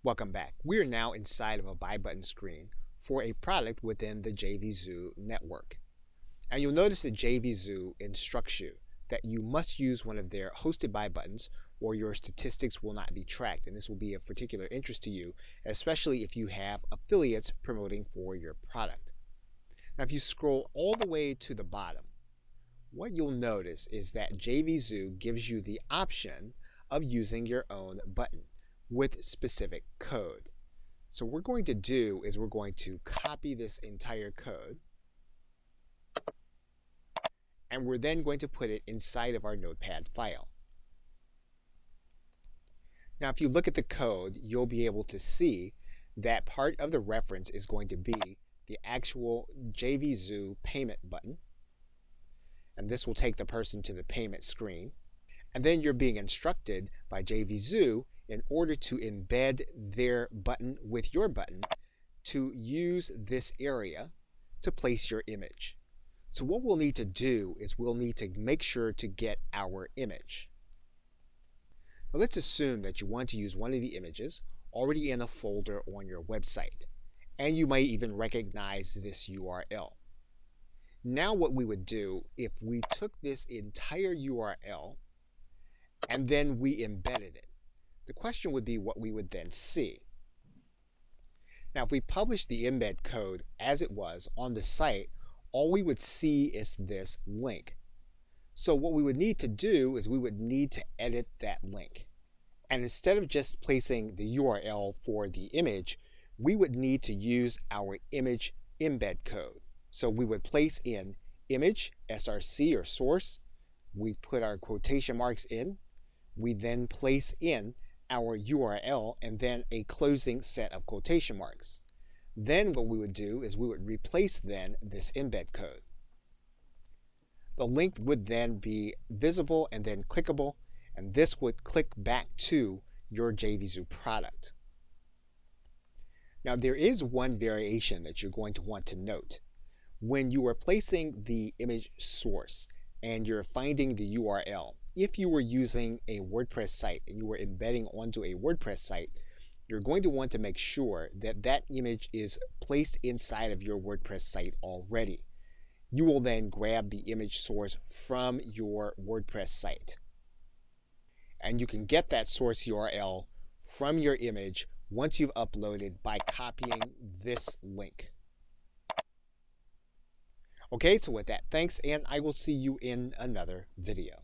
Welcome back. We are now inside of a buy button screen for a product within the JVZoo network. And you'll notice that JVZoo instructs you that you must use one of their hosted buy buttons or your statistics will not be tracked. And this will be of particular interest to you, especially if you have affiliates promoting for your product. Now, if you scroll all the way to the bottom, what you'll notice is that JVZoo gives you the option of using your own button with specific code. So what we're going to do is we're going to copy this entire code and we're then going to put it inside of our notepad file. Now if you look at the code, you'll be able to see that part of the reference is going to be the actual JVZoo payment button, and this will take the person to the payment screen. And then you're being instructed by JVZoo in order to embed their button with your button to use this area to place your image. So what we'll need to do is we'll need to make sure to get our image. Now let's assume that you want to use one of the images already in a folder on your website, and you might even recognize this URL. Now what we would do if we took this entire URL and then we embedded it, the question would be what we would then see. Now if we publish the embed code as it was on the site, all we would see is this link. So what we would need to do is we would need to edit that link. And instead of just placing the URL for the image, we would need to use our image embed code. So we would place in image, src or source, we put our quotation marks in, we then place in our URL and then a closing set of quotation marks. Then what we would do is we would replace then this embed code. The link would then be visible and then clickable, and this would click back to your JVZoo product. Now there is one variation that you're going to want to note. When you are placing the image source and you're finding the URL, if you were using a WordPress site and you were embedding onto a WordPress site, you're going to want to make sure that that image is placed inside of your WordPress site already. You will then grab the image source from your WordPress site. And you can get that source URL from your image once you've uploaded by copying this link. Okay, so with that, thanks, and I will see you in another video.